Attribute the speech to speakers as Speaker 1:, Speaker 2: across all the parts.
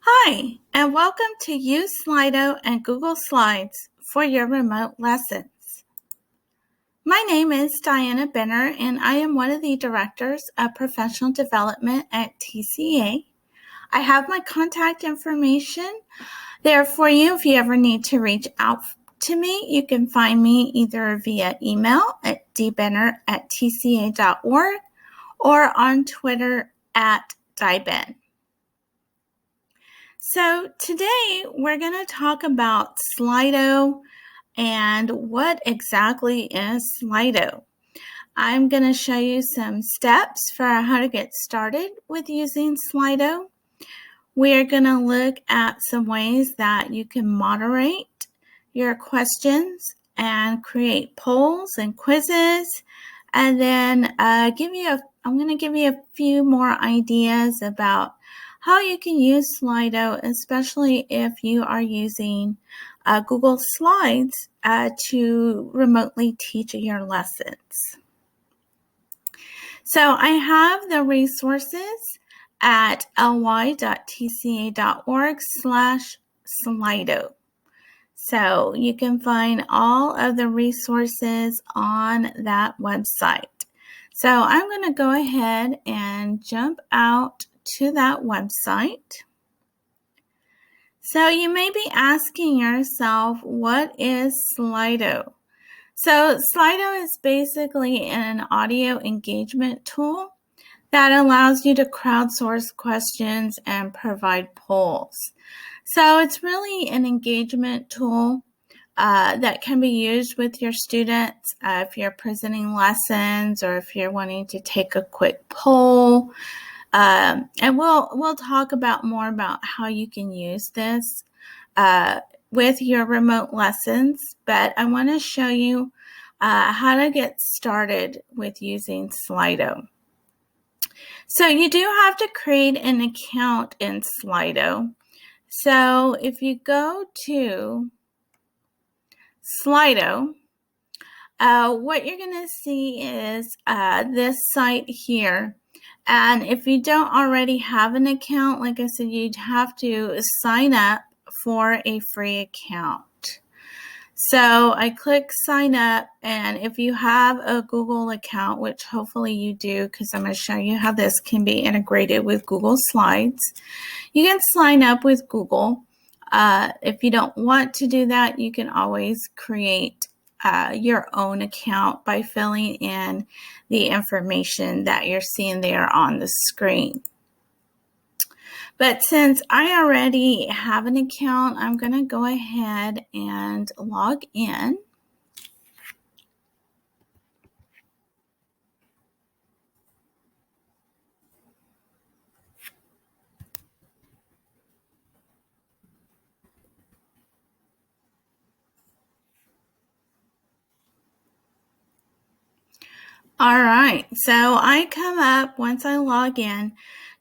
Speaker 1: Hi, and welcome to Use Slido and Google Slides for your remote lessons. My name is Diana Benner, and I am one of the directors of professional development at TCEA. I have my contact information there for you. If you ever need to reach out to me, you can find me either via email at dbenner@tca.org or on Twitter at diben. So today we're going to talk about Slido and what exactly is Slido. I'm going to show you some steps for how to get started with using Slido. We're going to look at some ways that you can moderate your questions and create polls and quizzes, and then I'm going to give you a few more ideas about how you can use Slido, especially if you are using Google Slides to remotely teach your lessons. So I have the resources at ly.tca.org/Slido. So you can find all of the resources on that website. So I'm going to go ahead and jump out to that website. So you may be asking yourself, what is Slido? So Slido is basically an audio engagement tool that allows you to crowdsource questions and provide polls. So it's really an engagement tool that can be used with your students if you're presenting lessons or if you're wanting to take a quick poll. And we'll talk more about how you can use this with your remote lessons, but I want to show you how to get started with using Slido. So you do have to create an account in Slido. So if you go to Slido, what you're going to see is this site here. And if you don't already have an account, like I said, you'd have to sign up for a free account. So I click sign up, and if you have a Google account, which hopefully you do, because I'm going to show you how this can be integrated with Google Slides, you can sign up with Google. If you don't want to do that, you can always create your own account by filling in the information that you're seeing there on the screen. But since I already have an account, I'm going to go ahead and log in. All right, so I come up, once I log in,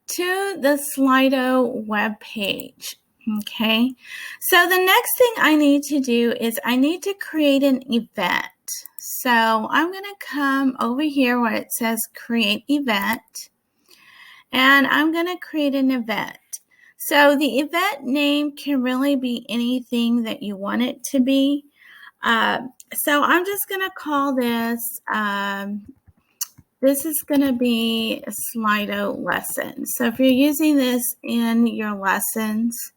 Speaker 1: to the Slido web page. Okay, so the next thing I need to do is I need to create an event. So I'm going to come over here where it says create event, and I'm going to create an event. So the event name can really be anything that you want it to be. So I'm just going to call this this is going to be a Slido lesson. So if you're using this in your lessons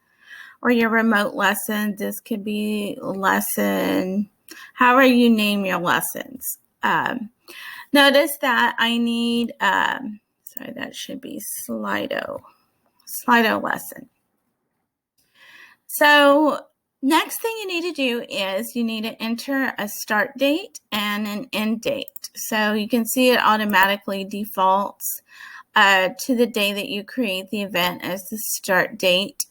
Speaker 1: or your remote lessons, this could be lesson, however you name your lessons. Notice that I need, sorry, that should be Slido lesson. So next thing you need to do is you need to enter a start date and an end date. So you can see it automatically defaults to the day that you create the event as the start date.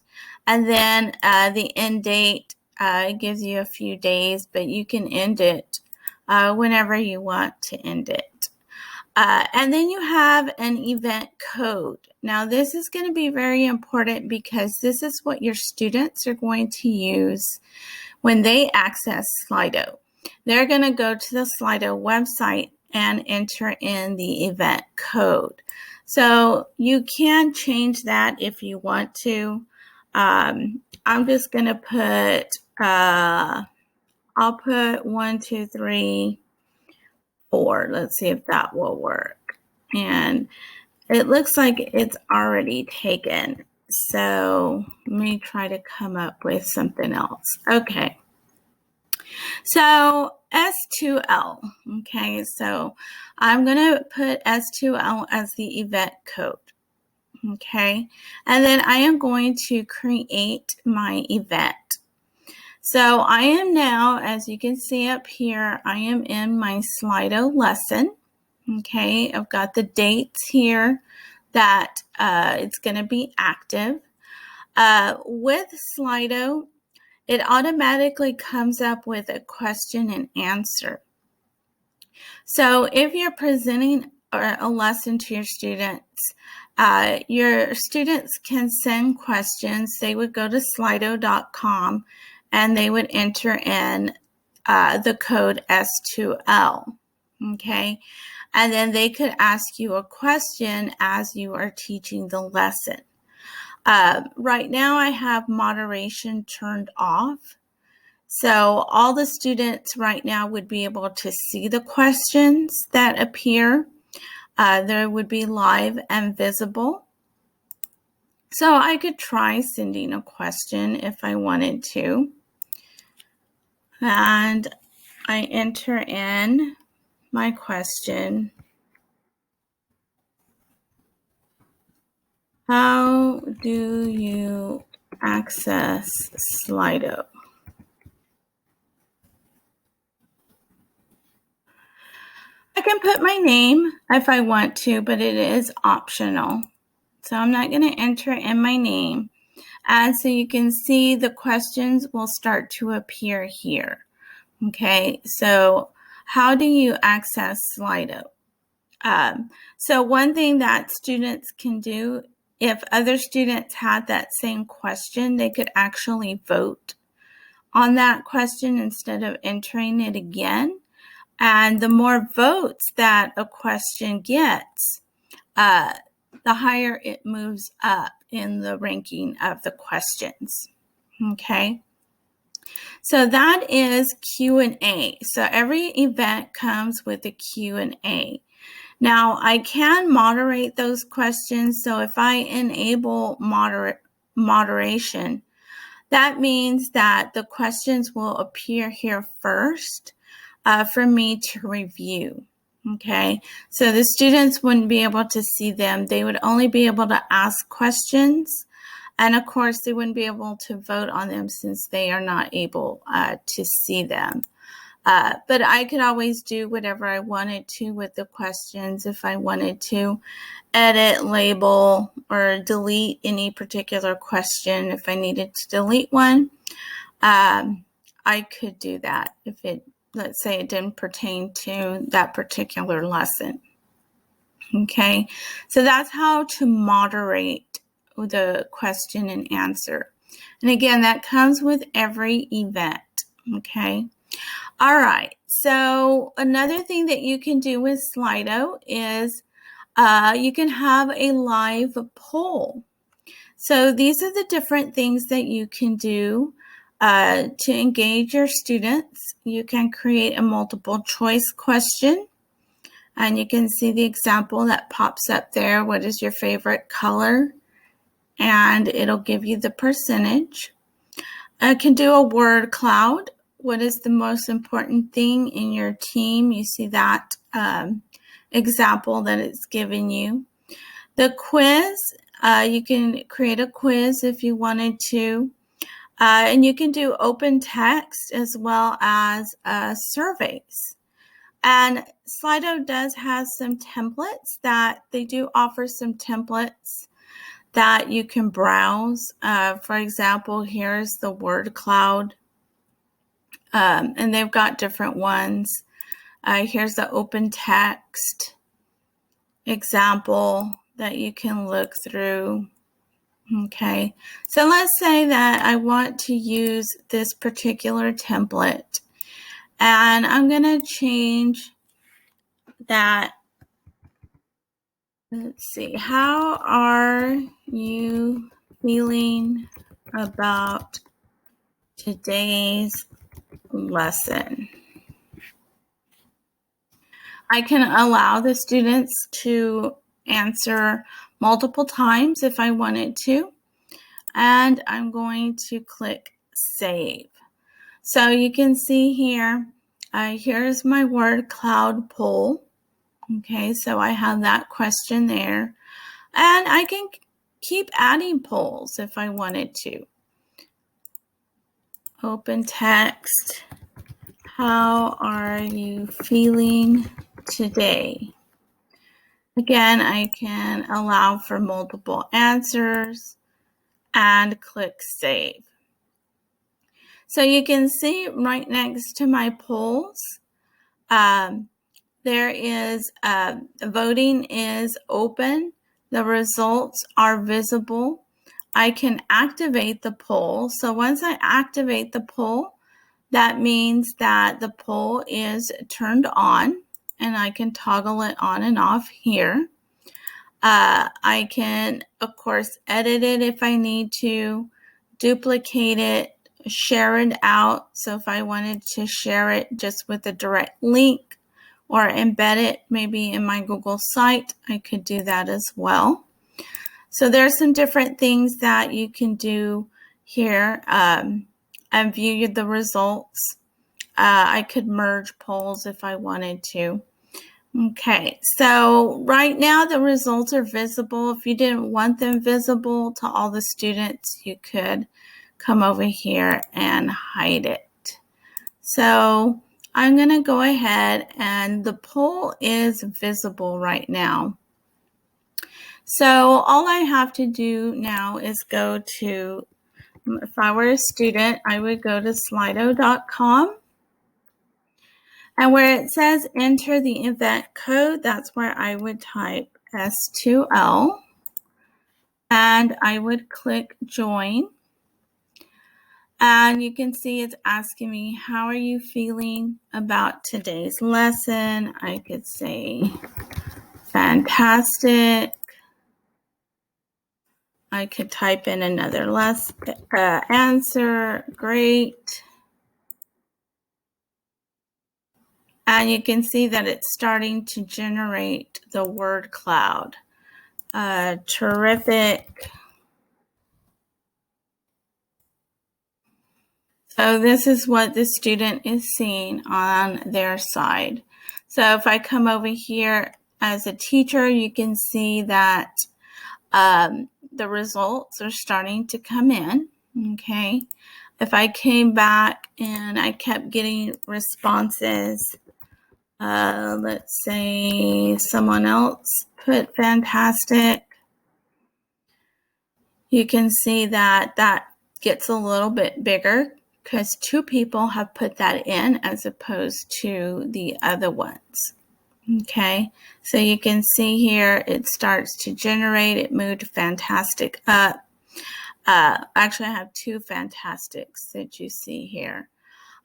Speaker 1: And then the end date gives you a few days, but you can end it whenever you want to end it. And then you have an event code. Now this is going to be very important because this is what your students are going to use when they access Slido. They're going to go to the Slido website and enter in the event code. So you can change that if you want to. I'm just going to put, I'll put 1, 2, 3, 4. Let's see if that will work. And it looks like it's already taken. So let me try to come up with something else. Okay. So S2L. Okay. So I'm going to put S2L as the event code. Okay. And then I am going to create my event. So I am now, as you can see up here, I am in my Slido lesson. Okay, I've got the dates here that it's going to be active. With Slido, it automatically comes up with a question and answer. So if you're presenting a lesson to your students can send questions. They would go to slido.com and they would enter in the code S2L. Okay. And then they could ask you a question as you are teaching the lesson. Right now I have moderation turned off. So all the students right now would be able to see the questions that appear. They would be live and visible. So I could try sending a question if I wanted to. And I enter in my question. How do you access Slido? I can put my name if I want to, but it is optional. So I'm not going to enter in my name. And so you can see the questions will start to appear here. Okay, so how do you access Slido? So one thing that students can do, if other students had that same question, they could actually vote on that question instead of entering it again. And the more votes that a question gets, the higher it moves up in the ranking of the questions. Okay. So that is Q&A. So every event comes with a Q&A. Now I can moderate those questions. So if I enable moderation, that means that the questions will appear here first for me to review. Okay, so the students wouldn't be able to see them. They would only be able to ask questions. And of course, they wouldn't be able to vote on them since they are not able to see them. But I could always do whatever I wanted to with the questions. If I wanted to edit, label, or delete any particular question, if I needed to delete one, I could do that if it, let's say it didn't pertain to that particular lesson. Okay, so that's how to moderate the question and answer. And again, that comes with every event. Okay. All right. So another thing that you can do with Slido is you can have a live poll. So these are the different things that you can do to engage your students. You can create a multiple choice question. And you can see the example that pops up there. What is your favorite color? And it'll give you the percentage. I can do a word cloud. What is the most important thing in your team? You see that example that it's given you. The quiz, you can create a quiz if you wanted to. And you can do open text as well as surveys. And Slido does have some templates that they do offer some templates that you can browse. For example, here's the word cloud. And they've got different ones. Here's the open text example that you can look through. Okay, so let's say that I want to use this particular template, and I'm going to change that. Let's see, how are you feeling about today's lesson. I can allow the students to answer multiple times if I wanted to, and I'm going to click Save. So you can see here, here's my word cloud poll. Okay, so I have that question there, and I can keep adding polls if I wanted to. Open text. How are you feeling today? Again, I can allow for multiple answers and click Save. So you can see right next to my polls, there is voting is open. The results are visible. I can activate the poll. So once I activate the poll, that means that the poll is turned on, and I can toggle it on and off here. I can, of course, edit it if I need to, duplicate it, share it out. So if I wanted to share it just with a direct link or embed it maybe in my Google site, I could do that as well. So there's some different things that you can do here and view the results. I could merge polls if I wanted to. Okay, so right now the results are visible. If you didn't want them visible to all the students, you could come over here and hide it. So I'm going to go ahead, and the poll is visible right now. So all I have to do now is go to, if I were a student, I would go to slido.com. And where it says enter the event code, that's where I would type S2L, and I would click join. And you can see it's asking me, how are you feeling about today's lesson? I could say fantastic. I could type in another answer, great. And you can see that it's starting to generate the word cloud. Terrific. So this is what the student is seeing on their side. So if I come over here as a teacher, you can see that the results are starting to come in, okay? If I came back and I kept getting responses, let's say someone else put fantastic, you can see that that gets a little bit bigger because 2 people have put that in as opposed to the other ones. Okay, so you can see here it starts to generate. It moved fantastic up. Actually, I have 2 fantastics that you see here.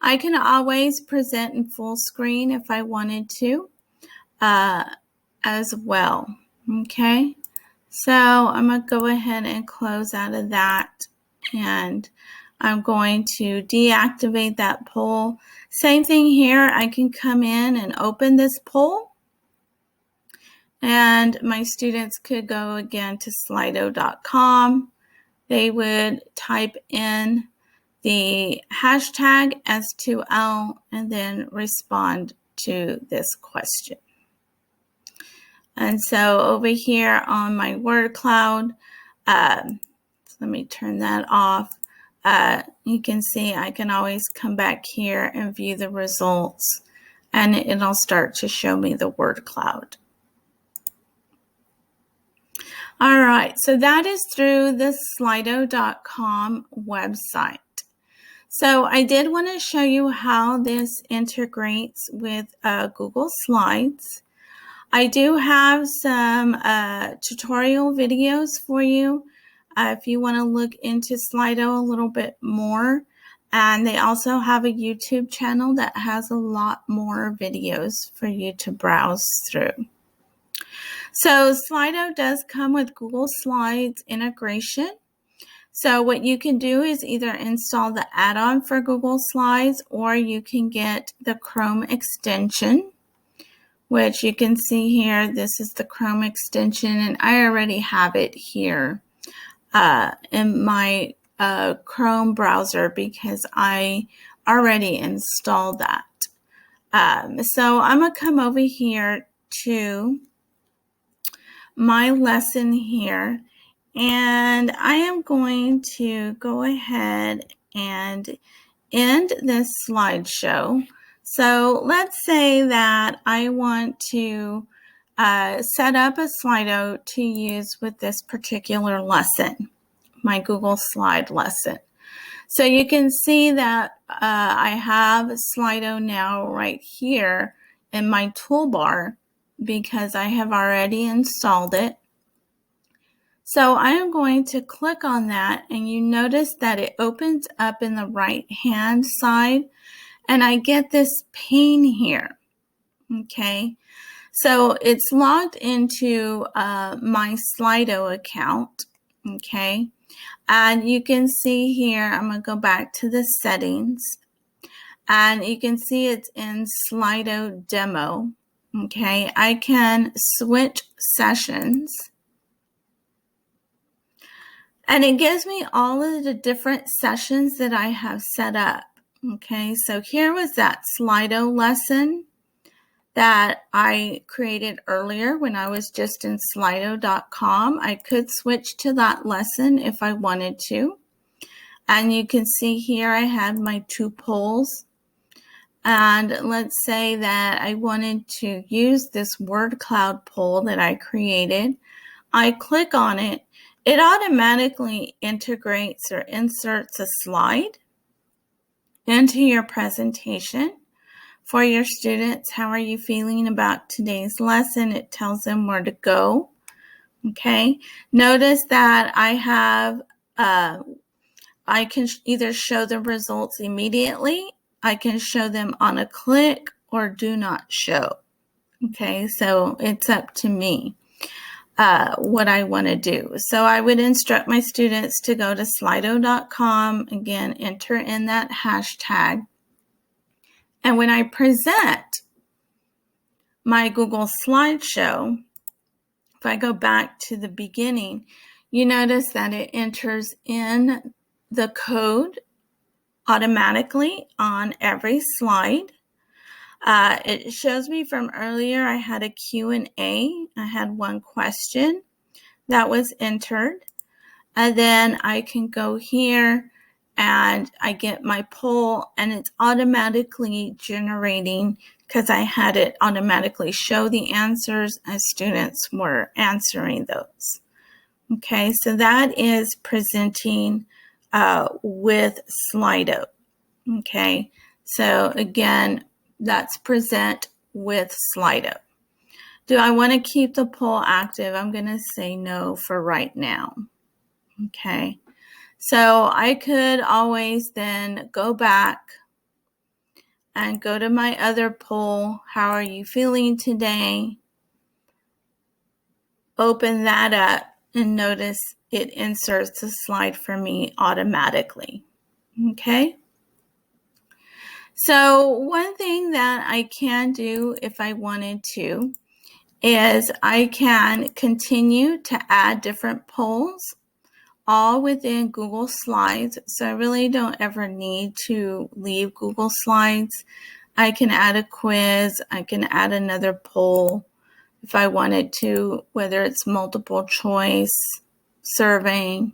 Speaker 1: I can always present in full screen if I wanted to as well. Okay, so I'm going to go ahead and close out of that, and I'm going to deactivate that poll. Same thing here. I can come in and open this poll, and my students could go again to slido.com. They would type in the hashtag S2L and then respond to this question. And so over here on my word cloud, let me turn that off. You can see I can always come back here and view the results, and it'll start to show me the word cloud. All right, so that is through the Slido.com website. So I did want to show you how this integrates with Google Slides. I do have some tutorial videos for you if you want to look into Slido a little bit more. And they also have a YouTube channel that has a lot more videos for you to browse through. So Slido does come with Google Slides integration. So what you can do is either install the add-on for Google Slides, or you can get the Chrome extension, which you can see here. This is the Chrome extension, and I already have it here in my Chrome browser because I already installed that. So I'm going to come over here to my lesson here, and I am going to go ahead and end this slideshow. So let's say that I want to set up a Slido to use with this particular lesson, my Google Slide lesson. So you can see that I have Slido now right here in my toolbar because I have already installed it. So I am going to click on that, and you notice that it opens up in the right hand side, and I get this pane here. Okay, so it's logged into my Slido account. Okay, and you can see here, I'm going to go back to the settings, and you can see it's in Slido demo. Okay, I can switch sessions, and it gives me all of the different sessions that I have set up. Okay, so here was that Slido lesson that I created earlier when I was just in Slido.com. I could switch to that lesson if I wanted to. And you can see here I had my 2 polls. And let's say that I wanted to use this word cloud poll that I created. I click on it. It automatically integrates or inserts a slide into your presentation. For your students, how are you feeling about today's lesson? It tells them where to go. Okay, notice that I have, I can either show the results immediately, I can show them on a click, or do not show. Okay, so it's up to me what I want to do. So I would instruct my students to go to slido.com, again, enter in that hashtag. And when I present my Google slideshow, if I go back to the beginning, you notice that it enters in the code automatically on every slide. It shows me from earlier I had a Q&A. I had one question that was entered. And then I can go here and I get my poll, and it's automatically generating because I had it automatically show the answers as students were answering those. Okay, so that is presenting with Slido. Okay, so again, that's present with Slido. Do I want to keep the poll active? I'm going to say no for right now. Okay, so I could always then go back and go to my other poll. How are you feeling today? Open that up and notice it inserts a slide for me automatically. Okay. So one thing that I can do if I wanted to is I can continue to add different polls all within Google Slides. So I really don't ever need to leave Google Slides. I can add a quiz. I can add another poll if I wanted to, whether it's multiple choice, surveying.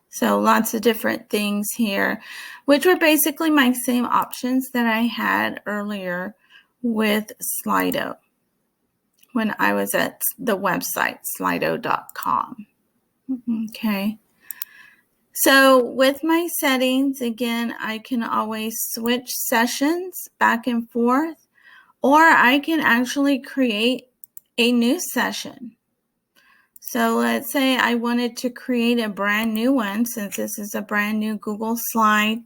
Speaker 1: So lots of different things here, which were basically my same options that I had earlier with Slido when I was at the website, slido.com. Okay. So with my settings, again, I can always switch sessions back and forth, or I can actually create a new session. So let's say I wanted to create a brand new one, since this is a brand new Google slide.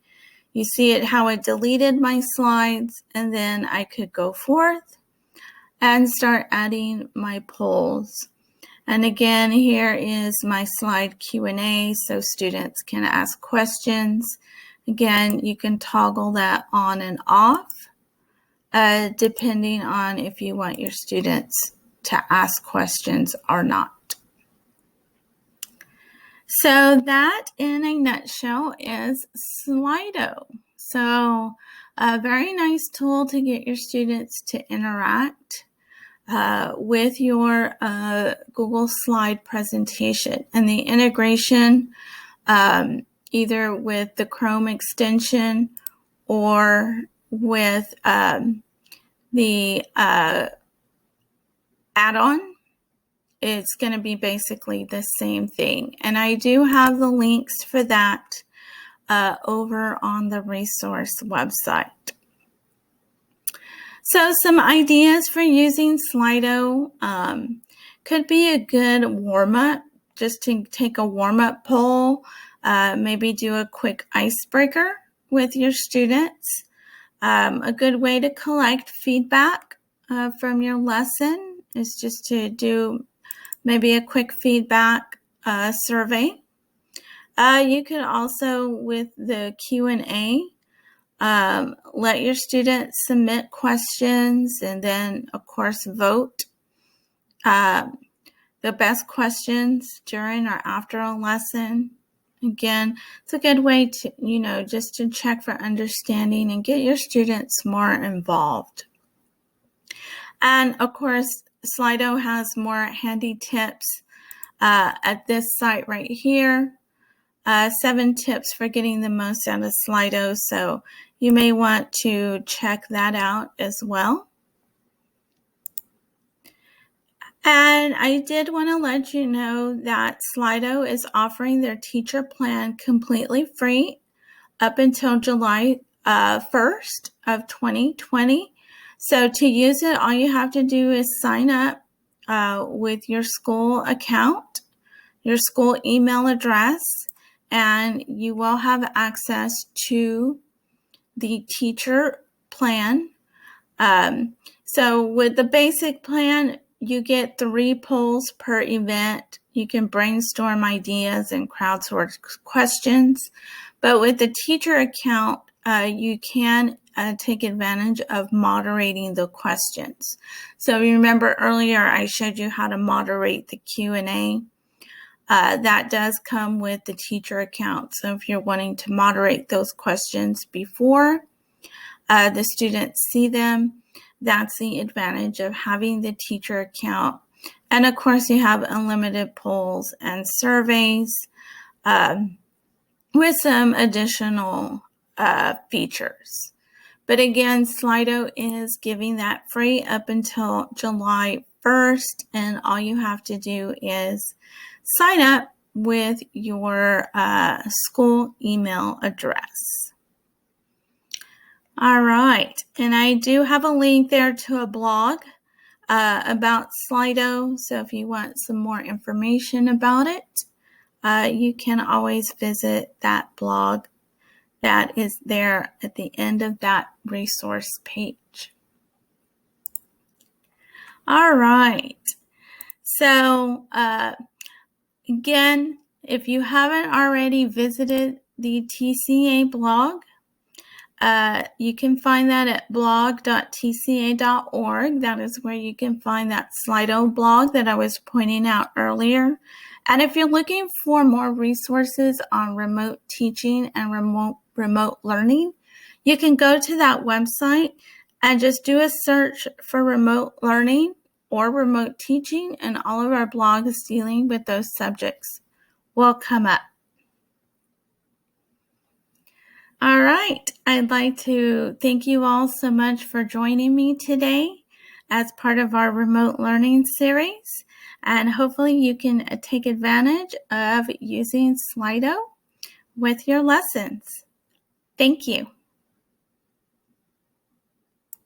Speaker 1: You see it how it deleted my slides, and then I could go forth and start adding my polls. And again, here is my slide Q&A so students can ask questions. Again, you can toggle that on and off depending on if you want your students to ask questions or not. So that in a nutshell is Slido. So a very nice tool to get your students to interact with your Google Slide presentation, and the integration either with the Chrome extension or with the add-on, it's going to be basically the same thing. And I do have the links for that over on the resource website. So some ideas for using Slido could be a good warm-up, just to take a warm-up poll, maybe do a quick icebreaker with your students. A good way to collect feedback from your lesson is just to do maybe a quick feedback survey. You could also, with the Q&A, let your students submit questions and then, of course, vote the best questions during or after a lesson. Again, it's a good way to, just to check for understanding and get your students more involved. And of course, Slido has more handy tips at this site right here. 7 tips for getting the most out of Slido. So you may want to check that out as well. And I did want to let you know that Slido is offering their teacher plan completely free up until July 1st of 2020. So to use it, all you have to do is sign up with your school account, your school email address, and you will have access to the teacher plan. So with the basic plan, you get 3 polls per event. You can brainstorm ideas and crowdsource questions. But with the teacher account, you can take advantage of moderating the questions. So you remember earlier I showed you how to moderate the Q&A. That does come with the teacher account. So if you're wanting to moderate those questions before the students see them, that's the advantage of having the teacher account. And of course, you have unlimited polls and surveys with some additional features. But again, Slido is giving that free up until July 1st, and all you have to do is sign up with your school email address. All right, and I do have a link there to a blog about Slido, so if you want some more information about it, you can always visit that blog that is there at the end of that resource page. All right, so again, if you haven't already visited the TCEA blog, you can find that at blog.tcea.org. That is where you can find that Slido blog that I was pointing out earlier. And if you're looking for more resources on remote teaching and remote learning, you can go to that website and just do a search for remote learning or remote teaching, and all of our blogs dealing with those subjects will come up. All right, I'd like to thank you all so much for joining me today as part of our remote learning series, and hopefully you can take advantage of using Slido with your lessons. Thank you.